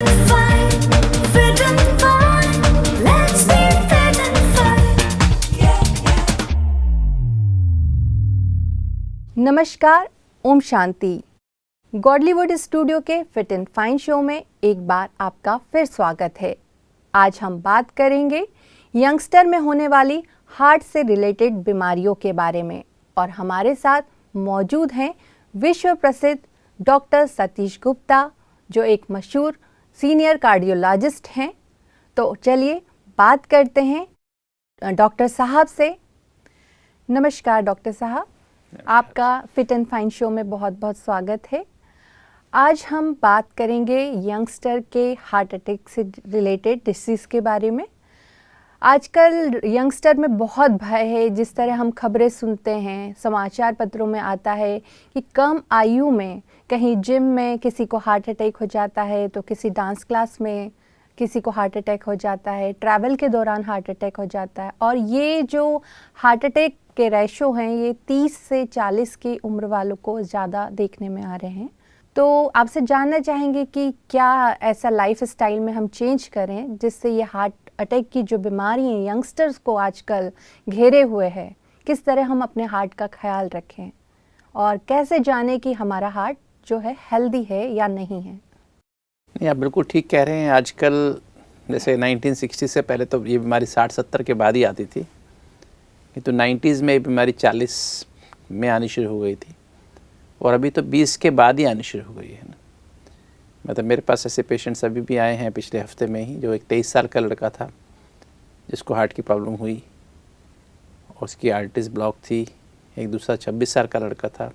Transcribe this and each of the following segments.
नमस्कार, Om Shanti. Godlywood studio के fit and fine show में एक बार आपका फिर स्वागत है। आज हम बात करेंगे यंगस्टर में होने वाली हार्ट से रिलेटेड बीमारियों के बारे में और हमारे साथ मौजूद हैं विश्व प्रसिद्ध डॉक्टर सतीश गुप्ता, जो एक मशहूर सीनियर कार्डियोलॉजिस्ट हैं। तो चलिए बात करते हैं डॉक्टर साहब से। नमस्कार डॉक्टर साहब, आपका फिट एंड फाइन शो में बहुत बहुत स्वागत है। आज हम बात करेंगे यंगस्टर के हार्ट अटैक से रिलेटेड डिसीज़ के बारे में। आजकल यंगस्टर में बहुत भय है। जिस तरह हम खबरें सुनते हैं, समाचार पत्रों में आता है कि कम आयु में कहीं जिम में किसी को हार्ट अटैक हो जाता है, तो किसी डांस क्लास में किसी को हार्ट अटैक हो जाता है, ट्रैवल के दौरान हार्ट अटैक हो जाता है। और ये जो हार्ट अटैक के रेशो हैं, ये 30 से 40 की उम्र वालों को ज़्यादा देखने में आ रहे हैं। तो आपसे जानना चाहेंगे कि क्या ऐसा लाइफ स्टाइल में हम चेंज करें जिससे ये हार्ट अटैक की जो बीमारी है यंगस्टर्स को आजकल घेरे हुए है, किस तरह हम अपने हार्ट का ख्याल रखें और कैसे जाने कि हमारा हार्ट जो है हेल्दी है या नहीं है। नहीं, आप बिल्कुल ठीक कह रहे हैं। आजकल जैसे 1960 से पहले तो ये बीमारी 60-70 के बाद ही आती थी, तो 90s में ये बीमारी 40 में आनी शुरू हो गई थी और अभी तो 20 के बाद ही आनी शुरू हो गई है ना। मतलब मेरे पास ऐसे पेशेंट्स अभी भी आए हैं पिछले हफ्ते में ही, जो एक 23 साल का लड़का था जिसको हार्ट की प्रॉब्लम हुई और उसकी आर्टरीज ब्लॉक थी। एक दूसरा 26 साल का लड़का था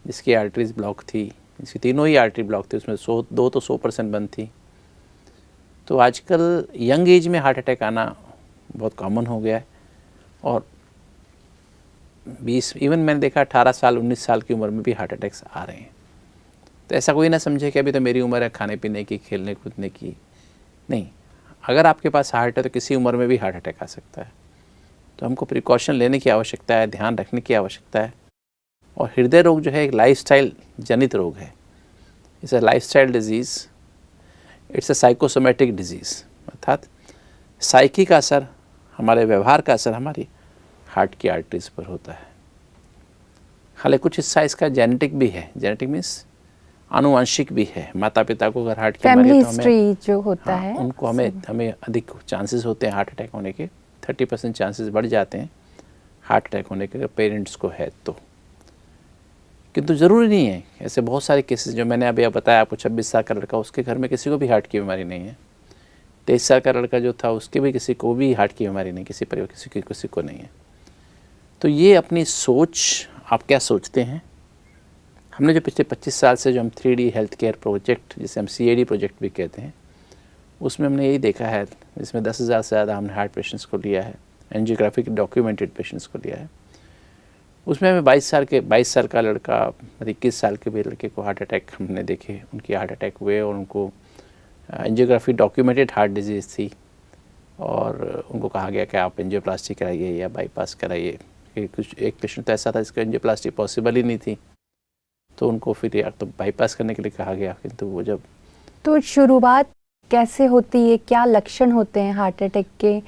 जिसकी आर्टरीज ब्लॉक थी, जिसकी तीनों ही आर्टरी ब्लॉक थी, उसमें 100% बंद थी। तो आजकल यंग एज में हार्ट अटैक आना बहुत कॉमन हो गया है और 20 इवन मैंने देखा 18 साल 19 साल की उम्र में भी हार्ट अटैक्स आ रहे हैं। तो ऐसा कोई ना समझे कि अभी तो मेरी उम्र है खाने पीने की, खेलने कूदने की। नहीं, अगर आपके पास हार्ट है तो किसी उम्र में भी हार्ट अटैक आ सकता है। तो हमको प्रिकॉशन लेने की आवश्यकता है, ध्यान रखने की आवश्यकता है। और हृदय रोग जो है एक लाइफस्टाइल जनित रोग है। It's a lifestyle disease, it's a psychosomatic disease, अर्थात साइकी का असर, हमारे व्यवहार का असर हमारी हार्ट की आर्टरीज पर होता है। हालांकि कुछ हिस्सा इसका जेनेटिक भी है। जेनेटिक मीन्स आनुवंशिक भी है। माता पिता को अगर हार्ट की बीमारी है तो हमें जो होता है उनको हमें अधिक चांसेस होते हैं हार्ट अटैक होने के। 30% चांसेस बढ़ जाते हैं हार्ट अटैक होने के अगर पेरेंट्स को है तो। किंतु ज़रूरी नहीं है। ऐसे बहुत सारे केसेस जो मैंने अभी बताया आपको, 26 साल का लड़का, उसके घर में किसी को भी हार्ट की बीमारी नहीं है। 23 साल का लड़का जो था, उसके भी किसी को भी हार्ट की बीमारी नहीं, किसी परिवार किसी को नहीं है। तो ये अपनी सोच, आप क्या सोचते हैं। हमने जो पिछले 25 साल से जो हम 3D हेल्थ केयर प्रोजेक्ट, जिसे हम CAD प्रोजेक्ट भी कहते हैं, उसमें हमने यही देखा है, जिसमें 10,000 से ज़्यादा हमने हार्ट पेशेंट्स को लिया है, एंजियोग्राफिक डॉक्यूमेंटेड पेशेंट्स को लिया है। उसमें हमें 22 साल का लड़का, 21 साल के भी लड़के को हार्ट अटैक हमने देखे। उनकी हार्ट अटैक हुए और उनको एंजियोग्राफी डॉक्यूमेंटेड हार्ट डिजीज़ थी और उनको कहा गया कि आप एंजियोप्लास्टी कराइए या बाईपास कराइए। कुछ एक पेशेंट तो ऐसा था जिसका एंजियोप्लास्टी पॉसिबल ही नहीं थी, तो उनको फिर यार तो बाईपास करने के लिए कहा गया। किंतु वो जब तो शुरुआत कैसे होती है, क्या लक्षण होते हैं हार्ट अटैक के,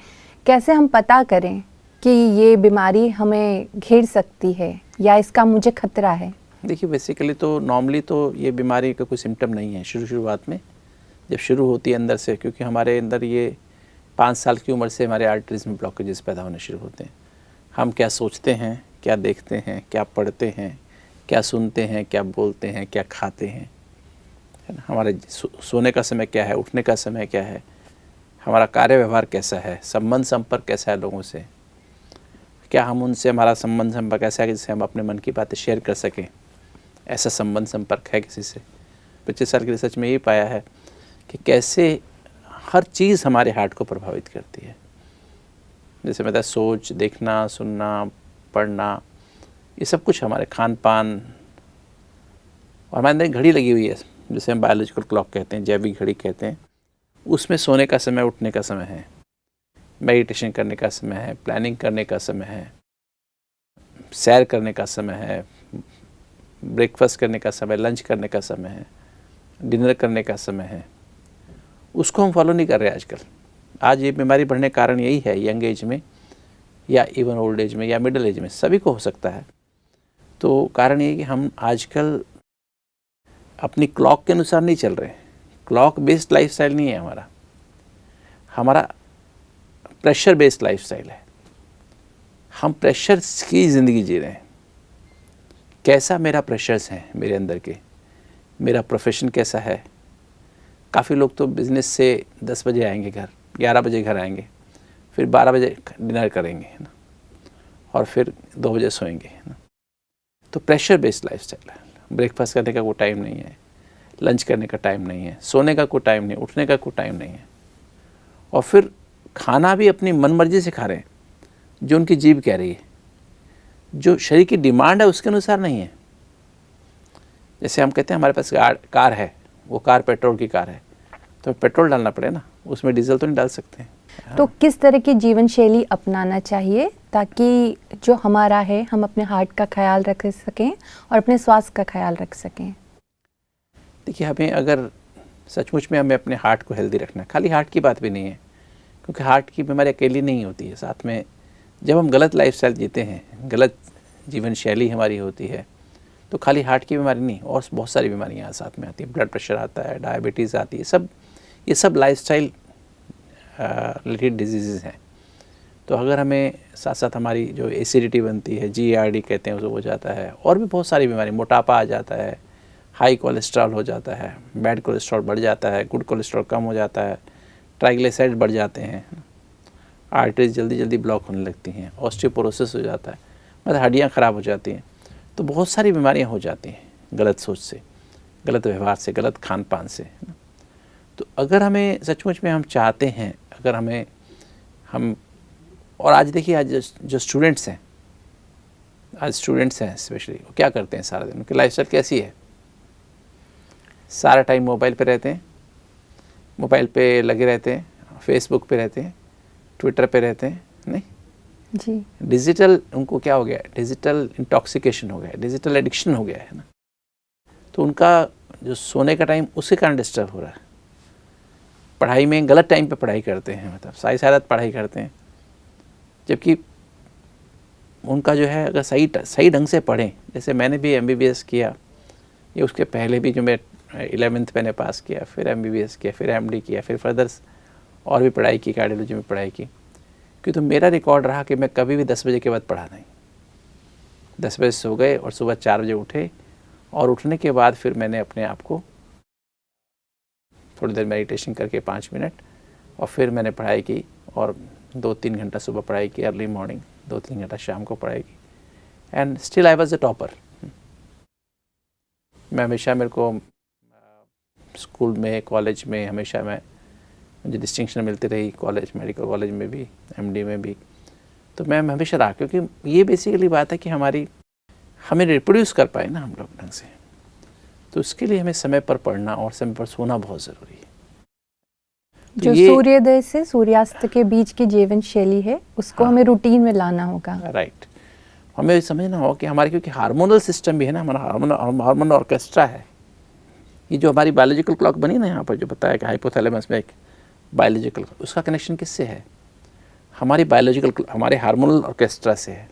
कैसे हम पता करें कि ये बीमारी हमें घेर सकती है या इसका मुझे खतरा है। देखिए, बेसिकली तो नॉर्मली तो ये बीमारी का कोई सिम्टम नहीं है शुरुआत में, जब शुरू होती है अंदर से, क्योंकि हमारे अंदर ये 5 साल की उम्र से हमारे आर्टरीज में ब्लॉकेजेस पैदा होने शुरू होते हैं। हम क्या सोचते हैं, क्या देखते हैं, क्या पढ़ते हैं, क्या सुनते हैं, क्या बोलते हैं, क्या खाते हैं, है ना। हमारे सोने का समय क्या है, उठने का समय क्या है, हमारा कार्य व्यवहार कैसा है, संबंध संपर्क कैसा है लोगों से, क्या हम उनसे, हमारा संबंध संपर्क ऐसा है जिससे हम अपने मन की बातें शेयर कर सकें, ऐसा संबंध संपर्क है किसी से। 25 साल की रिसर्च में ये पाया है कि कैसे हर चीज़ हमारे हार्ट को प्रभावित करती है। जैसे मतलब सोच, देखना, सुनना, पढ़ना, ये सब कुछ हमारे खान पान, और हमारे अंदर घड़ी लगी हुई है जिसे हम बायोलॉजिकल क्लॉक कहते हैं, जैविक घड़ी कहते हैं। उसमें सोने का समय, उठने का समय है, मेडिटेशन करने का समय है, प्लानिंग करने का समय है, सैर करने का समय है, ब्रेकफास्ट करने का समय, लंच करने का समय है, डिनर करने का समय है, उसको हम फॉलो नहीं कर रहे आजकल। आज ये बीमारी बढ़ने का कारण यही है, यंग एज में या इवन ओल्ड एज में या मिडिल एज में, सभी को हो सकता है। तो कारण ये कि हम आजकल अपनी क्लॉक के अनुसार नहीं चल रहे। क्लॉक बेस्ड लाइफस्टाइल नहीं है हमारा, हमारा प्रेशर बेस्ड लाइफस्टाइल है। हम प्रेशर की ज़िंदगी जी रहे हैं। कैसा मेरा प्रेशर्स हैं मेरे अंदर के, मेरा प्रोफेशन कैसा है। काफ़ी लोग तो बिज़नेस से 10 बजे आएंगे घर, 11 बजे घर आएंगे, फिर 12 बजे डिनर करेंगे, है ना, और फिर 2 बजे सोएंगे, है ना। तो प्रेशर बेस्ड लाइफस्टाइल है। ब्रेकफास्ट करने का कोई टाइम नहीं है, लंच करने का टाइम नहीं है, सोने का कोई टाइम नहीं, उठने का कोई टाइम नहीं है। और फिर खाना भी अपनी मनमर्जी से खा रहे हैं, जो उनकी जीभ कह रही है, जो शरीर की डिमांड है उसके अनुसार नहीं है। जैसे हम कहते हैं हमारे पास कार है, वो कार पेट्रोल की कार है, तो पेट्रोल डालना पड़े ना, उसमें डीजल तो नहीं डाल सकते हैं। तो किस तरह की जीवन शैली अपनाना चाहिए ताकि जो हमारा है हम अपने हार्ट का ख्याल रख सकें और अपने स्वास्थ्य का ख्याल रख सकें? देखिए, हमें अगर सचमुच में हमें अपने हार्ट को हेल्दी रखना है, खाली हार्ट की बात भी नहीं है, क्योंकि हार्ट की बीमारी अकेली नहीं होती है। साथ में जब हम गलत लाइफस्टाइल जीते हैं, गलत जीवन शैली हमारी होती है, तो खाली हार्ट की बीमारी नहीं, और बहुत सारी बीमारियाँ साथ में आती हैं। ब्लड प्रेशर आता है, डायबिटीज़ आती है, ये सब लाइफस्टाइल रिलेटेड डिजीज़ हैं। तो अगर हमें साथ साथ हमारी जो एसिडिटी बनती है, GERD कहते हैं, उसको हो जाता है, और भी बहुत सारी बीमारी, मोटापा आ जाता है, हाई कोलेस्ट्रॉल हो जाता है, बैड कोलेस्ट्रॉल बढ़ जाता है, गुड कोलेस्ट्रॉल कम हो जाता है, ट्राइग्लिसराइड बढ़ जाते हैं, आर्टरीज जल्दी जल्दी ब्लॉक होने लगती हैं, ऑस्टियोपोरोसिस हो जाता है, मतलब हड्डियाँ ख़राब हो जाती हैं। तो बहुत सारी बीमारियाँ हो जाती हैं गलत सोच से, गलत व्यवहार से, गलत खान पान से। तो अगर हमें सचमुच में हम चाहते हैं, अगर हम और आज देखिए, आज जो स्टूडेंट्स हैं, स्पेशली, वो क्या करते हैं सारा दिन, उनकी लाइफस्टाइल कैसी है? सारा टाइम मोबाइल पे रहते हैं, मोबाइल पे लगे रहते हैं, फेसबुक पे रहते हैं, ट्विटर पे रहते हैं, नहीं जी, डिजिटल उनको क्या हो गया, डिजिटल इंटॉक्सिकेशन हो गया, डिजिटल एडिक्शन हो गया है ना। तो उनका जो सोने का टाइम उसके कारण डिस्टर्ब हो रहा है। पढ़ाई में गलत टाइम पे पढ़ाई करते हैं, मतलब सारी पढ़ाई करते हैं, जबकि उनका जो है अगर सही ढंग से पढ़ें, जैसे मैंने भी MBBS किया, ये उसके पहले भी जो मैं 11th मैंने पास किया, फिर MBBS किया, फिर MD किया, फिर फर्दर्स और भी पढ़ाई की, कार्डियोलॉजी में पढ़ाई की, क्योंकि तो मेरा रिकॉर्ड रहा कि मैं कभी भी 10 बजे के बाद पढ़ा नहीं। 10 बजे सो गए और सुबह 4 बजे उठे, और उठने के बाद फिर मैंने अपने आप को थोड़ी देर मेडिटेशन करके 5 मिनट, और फिर मैंने पढ़ाई की, और 2-3 घंटा सुबह पढ़ाई की, अर्ली मॉर्निंग 2-3 घंटा शाम को पढ़ाई की, and still I was a topper. मैं हमेशा, मेरे को स्कूल में, कॉलेज में हमेशा मुझे डिस्टिंक्शन मिलती रही, कॉलेज, मेडिकल कॉलेज में भी, MD में भी। तो मैं हमेशा रहा, क्योंकि ये बेसिकली बात है कि हमें रिप्रोड्यूस कर पाए ना हम लोग ढंग से, तो उसके लिए हमें समय पर पढ़ना और समय पर सोना बहुत ज़रूरी है। जो सूर्योदय से सूर्यास्त के बीच की जीवन शैली है, उसको हमें रूटीन में लाना होगा। राइट, हमें समझना होगा कि हमारे, क्योंकि हार्मोनल सिस्टम भी है ना, हमारा हार्मोनल ऑर्केस्ट्रा है। ये जो हमारी बायोलॉजिकल क्लॉक बनी ना यहाँ पर, जो बताया कि हाइपोथैलेमस में एक बायोलॉजिकल, उसका कनेक्शन किससे है? हमारे हार्मोनल ऑर्केस्ट्रा से है।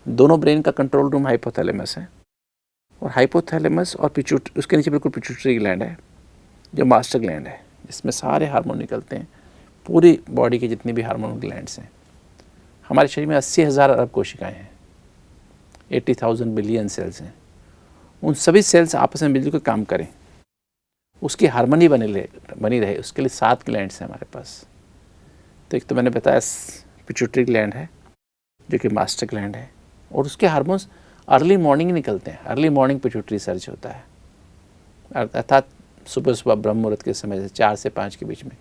दोनों ब्रेन का कंट्रोल रूम हाइपोथैलेमस है, और हाइपोथैलेमस और पिट्यूटरी, उसके नीचे बिल्कुल पिट्यूटरी ग्लैंड है, जो मास्टर ग्लैंड है, जिसमें सारे हार्मोन निकलते हैं, पूरी बॉडी की जितनी भी हार्मोनल ग्लैंड्स हैं। हमारे शरीर में 80,000 अरब कोशिकाएँ हैं, 80,000 बिलियन सेल्स हैं। उन सभी सेल्स आपस में मिलकर काम करें, उसकी हार्मनी बनी रहे, उसके लिए 7 ग्लैंड्स हैं हमारे पास। तो एक तो मैंने बताया पिट्यूटरी ग्लैंड है, जो कि मास्टर ग्लैंड है, और उसके हार्मोन्स अर्ली मॉर्निंग निकलते हैं। अर्ली मॉर्निंग पिट्यूटरी सर्ज होता है, अर्थात सुबह ब्रह्म मुहूर्त के समय से 4 से 5 के बीच में।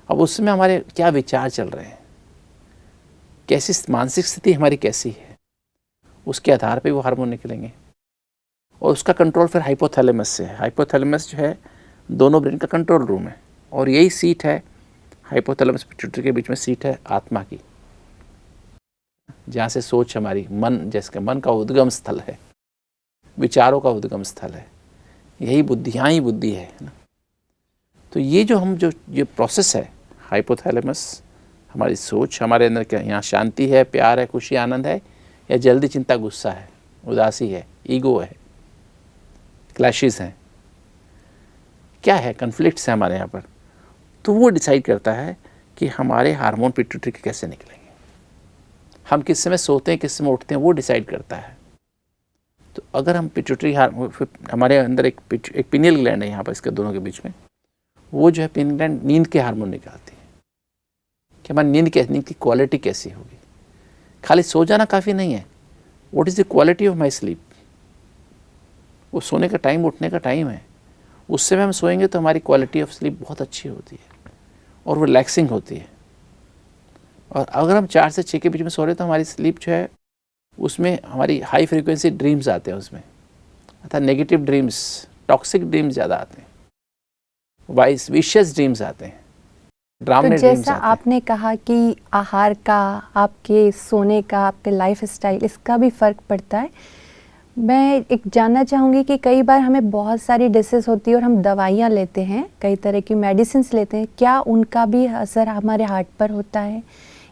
अब उस समय हमारे क्या विचार चल रहे हैं, कैसी मानसिक स्थिति हमारी कैसी है, उसके आधार पे वो हार्मोन निकलेंगे, और उसका कंट्रोल फिर हाइपोथैलेमस से है। हाइपोथैलेमस जो है दोनों ब्रेन का कंट्रोल रूम है, और यही सीट है, हाइपोथैलेमस पिट्यूटरी के बीच में सीट है आत्मा की, जहाँ से सोच हमारी, मन का उद्गम स्थल है, विचारों का उद्गम स्थल है। यही बुद्धि, यहाँ ही बुद्धि है ना। तो ये जो हम जो ये प्रोसेस है, हाइपोथैलेमस, हमारी सोच, हमारे अंदर क्या यहाँ शांति है, प्यार है, खुशी, आनंद है, या जल्दी चिंता, गुस्सा है, उदासी है, ईगो है, क्लैशेस हैं, क्या है, कन्फ्लिक्ट्स हैं हमारे यहाँ पर, तो वो डिसाइड करता है कि हमारे हार्मोन पिट्यूटरी के कैसे निकलेंगे। हम किस समय सोते हैं, किस समय उठते हैं, वो डिसाइड करता है। तो अगर हम पिट्यूटरी हमारे अंदर एक पिनियल ग्लैंड है यहाँ पर, इसके दोनों के बीच में, वो जो है पिनियल ग्लैंड नींद के हार्मोन निकालती है कि हमारी नींद की क्वालिटी कैसी होगी। खाली सो जाना काफ़ी नहीं है, what is the quality of my sleep. वो सोने का टाइम, उठने का टाइम है, उस समय हम सोएंगे तो हमारी क्वालिटी ऑफ स्लीप बहुत अच्छी होती है और वो रिलैक्सिंग होती है। और अगर हम 4 से 6 के बीच में सो रहे तो हमारी स्लीप जो है उसमें हमारी हाई फ्रीक्वेंसी ड्रीम्स आते हैं, उसमें अर्थात नेगेटिव ड्रीम्स, टॉक्सिक ड्रीम्स ज़्यादा आते हैं, विशियस ड्रीम्स आते हैं, ड्रामने तो ड्रीम्स जैसा आते हैं। आपने कहा कि आहार का, आपके सोने का, आपके लाइफ स्टाइल, इसका भी फ़र्क पड़ता है। मैं एक जानना चाहूँगी कि कई बार हमें बहुत सारी डिसीज़ होती है और हम दवाइयाँ लेते हैं, कई तरह की मेडिसिन्स लेते हैं, क्या उनका भी असर हमारे हार्ट पर होता है,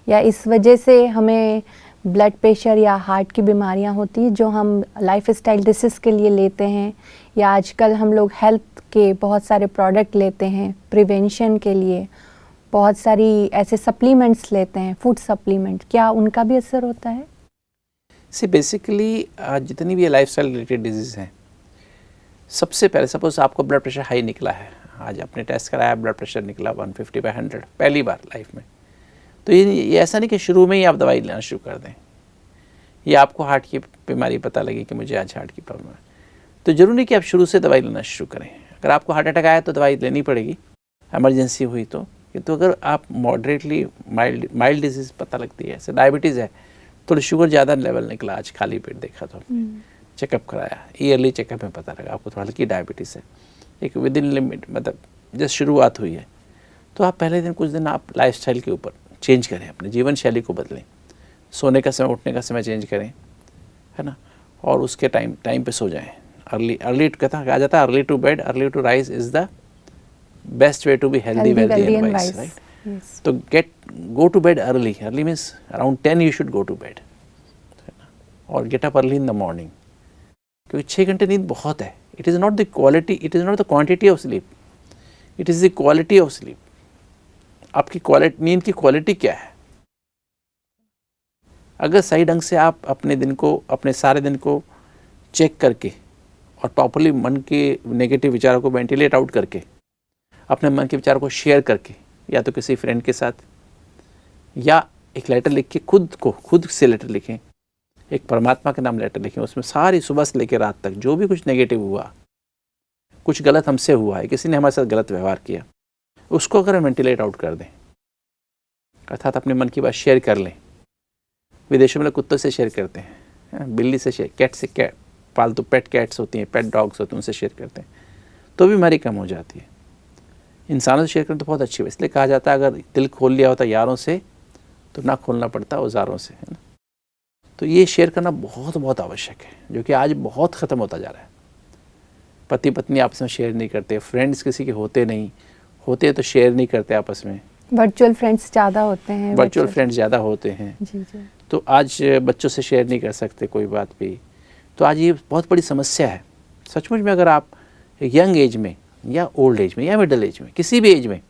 या इस वजह से हमें ब्लड प्रेशर या हार्ट की बीमारियां होती हैं जो हम लाइफ स्टाइल डिसीज़ के लिए लेते हैं, या आजकल हम लोग हेल्थ के बहुत सारे प्रोडक्ट लेते हैं प्रिवेंशन के लिए, बहुत सारी ऐसे सप्लीमेंट्स लेते हैं, फूड सप्लीमेंट, क्या उनका भी असर होता है? बेसिकली जितनी भी लाइफस्टाइल रिलेटेड डिजीज़ हैं, सबसे पहले सपोज आपको ब्लड प्रेशर हाई निकला है, आज आपने टेस्ट कराया, ब्लड प्रेशर निकला 150/100 पहली बार लाइफ में, तो ये ऐसा नहीं कि शुरू में ही आप दवाई लेना शुरू कर दें। ये आपको हार्ट की बीमारी पता लगी कि मुझे आज हार्ट की प्रॉब्लम है, तो ज़रूरी नहीं कि आप शुरू से दवाई लेना शुरू करें। अगर आपको हार्ट अटैक आया तो दवाई लेनी पड़ेगी, एमरजेंसी हुई तो। किंतु अगर आप मॉडरेटली माइल्ड डिजीज़ पता लगती है, जैसे डायबिटीज़ है, थोड़ी शुगर ज़्यादा लेवल निकला, आज खाली पेट देखा तो चेकअप कराया, ईयरली चेकअप में पता लगा आपको थोड़ा हल्की डायबिटीज़ है, एक विद इन लिमिट, मतलब जस्ट शुरुआत हुई है, तो आप पहले दिन कुछ दिन आप लाइफस्टाइल के ऊपर चेंज करें, अपने जीवन शैली को बदलें, सोने का समय, उठने का समय चेंज करें, है ना, और उसके टाइम पे सो जाएं। अर्ली कहा जाता है early to bed early to rise is the best way to be healthy, wealthy and wise, right. तो go to bed early means around 10 you should go to bed, और get up early in the morning, क्योंकि 6 घंटे नींद बहुत है। It is not the quality, it is not the quantity of sleep, it is the quality of sleep. आपकी नींद की quality क्या है? अगर सही ढंग से आप अपने दिन को, अपने सारे दिन को चेक करके और प्रॉपरली मन के नेगेटिव विचारों को वेंटिलेट आउट करके, अपने मन के विचारों को शेयर करके, या तो किसी फ्रेंड के साथ, या एक लेटर लिख के खुद से लेटर लिखें, एक परमात्मा के नाम लेटर लिखें, उसमें सारी सुबह से लेकर रात तक जो भी कुछ नेगेटिव हुआ, कुछ गलत हमसे हुआ है, किसी ने हमारे साथ गलत व्यवहार किया, उसको अगर वेंटिलेट आउट कर दें, अर्थात अपने मन की बात शेयर कर लें। विदेशों में लोग कुत्तों से शेयर करते हैं, बिल्ली से शेयर, कैट से, पालतू पेट कैट्स होती हैं, पेट डॉग्स होते हैं, उनसे शेयर करते हैं, तो बीमारी कम हो जाती है। इंसानों से शेयर करना तो बहुत अच्छी है, इसलिए कहा जाता है अगर दिल खोल लिया होता यारों से तो ना खोलना पड़ता औजारों से, है ना। तो ये शेयर करना बहुत बहुत आवश्यक है, जो कि आज बहुत ख़त्म होता जा रहा है। पति पत्नी आपस में शेयर नहीं करते, फ्रेंड्स किसी के होते नहीं, होते तो शेयर नहीं करते आपस में, वर्चुअल फ्रेंड्स ज़्यादा होते हैं, वर्चुअल फ्रेंड्स ज़्यादा होते हैं जी। तो आज बच्चों से शेयर नहीं कर सकते कोई बात भी, तो आज ये बहुत बड़ी समस्या है सचमुच में। अगर आप यंग एज में या ओल्ड एज में या मिडिल एज में, किसी भी एज में,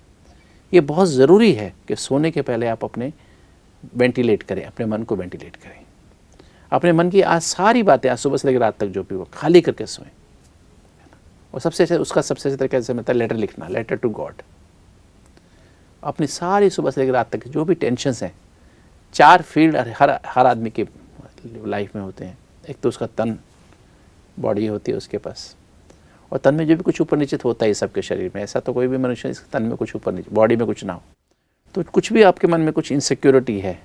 ये बहुत ज़रूरी है कि सोने के पहले आप अपने वेंटिलेट करें, अपने मन को वेंटिलेट करें, अपने मन की आज सारी बातें, आज सुबह से लेकर रात तक जो भी वो खाली करके सोएं। और सबसे अच्छा तरीका जैसे मतलब लेटर लिखना, लेटर टू गॉड। अपनी सारी सुबह से लेकर रात तक जो भी टेंशन्स हैं, 4 फील्ड हर आदमी के लाइफ में होते हैं। एक तो उसका तन, बॉडी होती है उसके पास, और तन में जो भी कुछ ऊपर नीचे होता है सबके शरीर में, ऐसा तो कोई भी मनुष्य इसके तन में कुछ ऊपर नीचे, बॉडी में कुछ ना हो, तो कुछ भी आपके मन में कुछ इनसिक्योरिटी है,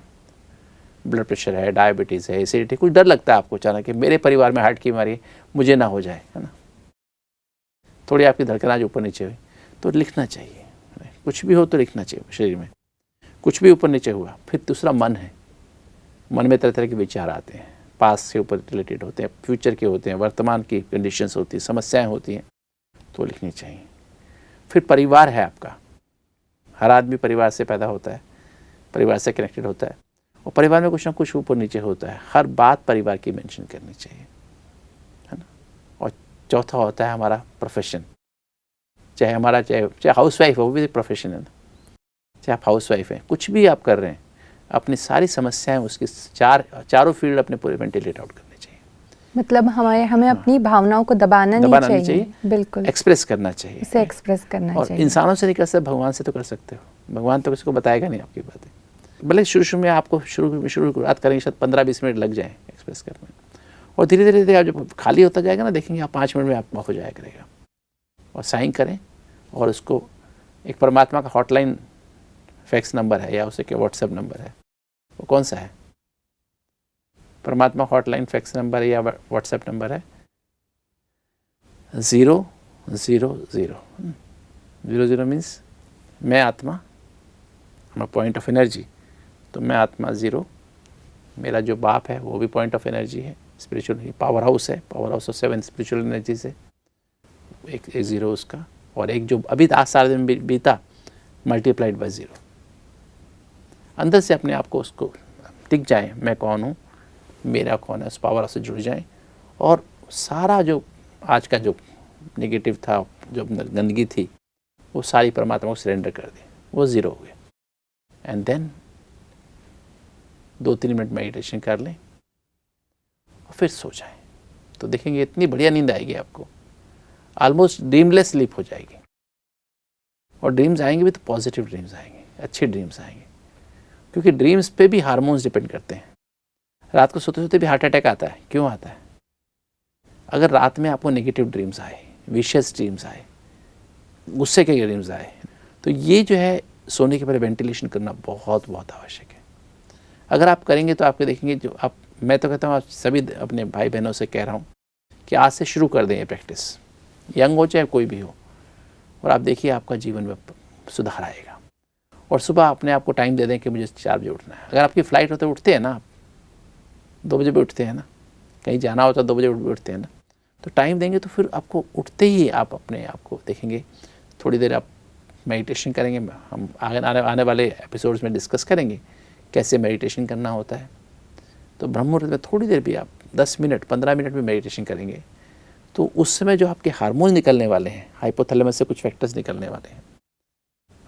ब्लड प्रेशर है, डायबिटीज़ है, एसिडिटी, कुछ डर लगता है आपको अचानक कि मेरे परिवार में हार्ट की बीमारी है, मुझे ना हो जाए, है ना, थोड़ी आपकी धड़कन आज ऊपर नीचे हुई, तो लिखना चाहिए। कुछ भी हो तो लिखना चाहिए शरीर में, कुछ भी ऊपर नीचे हुआ। फिर दूसरा मन है, मन में तरह तरह के विचार आते हैं, पास से ऊपर रिलेटेड होते हैं, फ्यूचर के होते हैं, वर्तमान की कंडीशंस होती हैं, समस्याएं होती हैं, तो लिखनी चाहिए। फिर परिवार है आपका। हर आदमी परिवार से पैदा होता है, परिवार से कनेक्टेड होता है, और परिवार में कुछ ना कुछ ऊपर नीचे होता है। हर बात परिवार की मेंशन करनी चाहिए, है ना। और चौथा होता है हमारा प्रोफेशन। चाहे हाउस वाइफ हो, वो भी प्रोफेशन है ना। चाहे आप हाउस वाइफ हैं, कुछ भी आप कर रहे हैं, अपनी सारी समस्याएं उसकी चारों फील्ड अपने पूरे वेंटिलेट आउट करने चाहिए। मतलब हमें अपनी भावनाओं को दबाना नहीं चाहिए। बिल्कुल, एक्सप्रेस करना चाहिए, इसे एक्सप्रेस करना और चाहिए। इंसानों से नहीं कर सकते, भगवान से तो कर सकते हो। भगवान तो किसी को बताएगा नहीं आपकी बातें। भले शुरू में आपको शुरुआत करेंगे, शायद 15-20 मिनट लग जाए एक्सप्रेस करने में, और धीरे धीरे आप जब खाली होता जाएगा ना, देखेंगे आप 5 मिनट में आपका हो जाया करेगा। और साइन करें, और उसको एक परमात्मा का हॉटलाइन फैक्स नंबर है या उसे क्या व्हाट्सएप नंबर है, वो कौन सा है? परमात्मा हॉटलाइन फैक्स नंबर या व्हाट्सएप नंबर है 000। 00 मीन्स मैं आत्मा, हमारा पॉइंट ऑफ एनर्जी। तो मैं आत्मा 0, मेरा जो बाप है वो भी पॉइंट ऑफ एनर्जी है, स्पिरिचुअल पावर हाउस है, power house of 7 spiritual energy से एक 0 उसका, और एक जो अभी आज सारे दिन बीता मल्टीप्लाइड बाय 0। अंदर से अपने आप को उसको दिख जाए, मैं कौन हूँ, मेरा कौन है, उस पावर से जुड़ जाएं, और सारा जो आज का जो नेगेटिव था, जो गंदगी थी, वो सारी परमात्मा को सरेंडर कर दें, वो 0 हो गया। एंड देन 2-3 मिनट मेडिटेशन कर लें और फिर सो जाएं, तो देखेंगे इतनी बढ़िया नींद आएगी आपको, ऑलमोस्ट ड्रीमलेस स्लीप हो जाएगी। और ड्रीम्स आएंगे भी तो पॉजिटिव ड्रीम्स आएंगे, अच्छे ड्रीम्स आएंगे, क्योंकि ड्रीम्स पे भी हार्मोन्स डिपेंड करते हैं। रात को सोते सोते भी हार्ट अटैक आता है, क्यों आता है? अगर रात में आपको नेगेटिव ड्रीम्स आए, विशियस ड्रीम्स आए, गुस्से के ड्रीम्स आए, तो ये जो है सोने के पहले वेंटिलेशन करना बहुत बहुत आवश्यक है। अगर आप करेंगे तो आपके देखेंगे, जो आप, मैं तो कहता हूँ आप सभी अपने भाई बहनों से कह रहा हूँ कि आज से शुरू कर दें ये प्रैक्टिस, यंग हो चाहे कोई भी हो, और आप देखिए आपका जीवन में सुधार आएगा। और सुबह अपने आप को टाइम दे दें कि मुझे 4 बजे उठना है। अगर आपकी फ़्लाइट हो तो उठते हैं ना, आप 2 बजे भी उठते हैं ना, कहीं जाना होता है 2 बजे उठते हैं ना, तो टाइम देंगे तो फिर आपको उठते ही आप अपने आप को देखेंगे। थोड़ी देर आप मेडिटेशन करेंगे, हम आने वाले एपिसोड्स में डिस्कस करेंगे कैसे मेडिटेशन करना होता है। तो ब्रह्म मुहूर्त में थोड़ी देर भी आप 10 मिनट 15 मिनट में मेडिटेशन करेंगे, तो उस समय जो आपके हार्मोन निकलने वाले हैं, हाइपोथैलेमस से कुछ फैक्टर्स निकलने वाले हैं,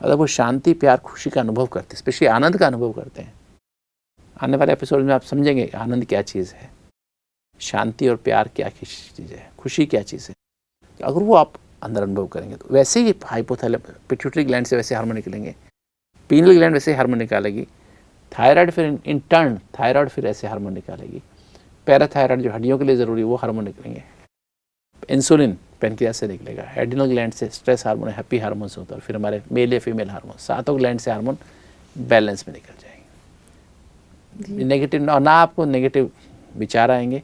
अगर वो शांति, प्यार, खुशी का अनुभव करते हैं, स्पेशली आनंद का अनुभव करते हैं, आने वाले एपिसोड में आप समझेंगे आनंद क्या चीज़ है, शांति और प्यार क्या चीज़ है, खुशी क्या चीज़ है। तो अगर वो आप अंदर अनुभव करेंगे तो वैसे ही हाइपोथैलेमस, पिट्यूटरी ग्लैंड से वैसे हार्मोन निकलेंगे, पीनल ग्लैंड वैसे हार्मोन निकालेगी, थायराइड फिर इन टर्न थायराइड फिर ऐसे हार्मोन निकालेगी, पैराथायराइड जो हड्डियों के लिए ज़रूरी है वो हार्मोन निकलेंगे, इंसुलिन पैनक्रियास से निकलेगा, एड्रिनल ग्लैंड से स्ट्रेस हार्मोन, हैप्पी हार्मोन्स होता है, और फिर हमारे मेल या फीमेल हार्मोन, 7 ग्लैंड से हार्मोन बैलेंस में निकल जाएंगे। नेगेटिव ना आपको नेगेटिव विचार आएंगे,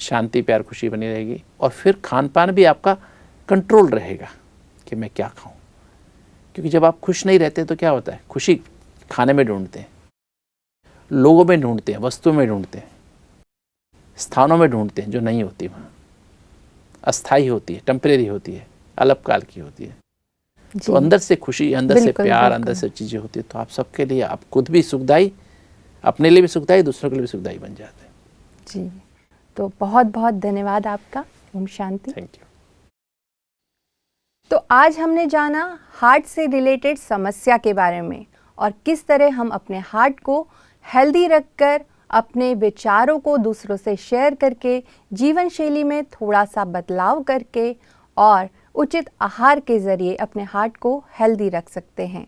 शांति, प्यार, खुशी बनी रहेगी, और फिर खान पान भी आपका कंट्रोल रहेगा कि मैं क्या खाऊं। क्योंकि जब आप खुश नहीं रहते तो क्या होता है, खुशी खाने में ढूंढते हैं, लोगों में ढूंढते हैं, वस्तुओं में ढूंढते हैं, स्थानों में ढूंढते हैं, जो नहीं होती वहाँ, अस्थाई होती है, टेम्परेरी होती है, अल्पकाल की होती है। तो अंदर से खुशी, अंदर से प्यार, अंदर से चीज़ें होती है, तो आप सबके लिए, आप खुद भी सुखदाई, अपने लिए भी सुखदाई, दूसरों के लिए भी सुखदाई बन जाते हैं। जी, तो बहुत बहुत धन्यवाद आपका। ओम शांति। Thank you. तो आज हमने जाना हार्ट से रिलेटेड समस्या के बारे में, और किस तरह हम अपने हार्ट को हेल्दी रखकर, अपने विचारों को दूसरों से शेयर करके, जीवन शैली में थोड़ा सा बदलाव करके और उचित आहार के ज़रिए अपने हार्ट को हेल्दी रख सकते हैं।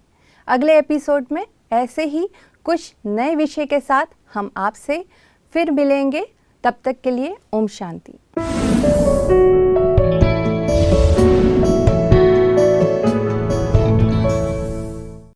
अगले एपिसोड में ऐसे ही कुछ नए विषय के साथ हम आपसे फिर मिलेंगे। तब तक के लिए ओम शांति।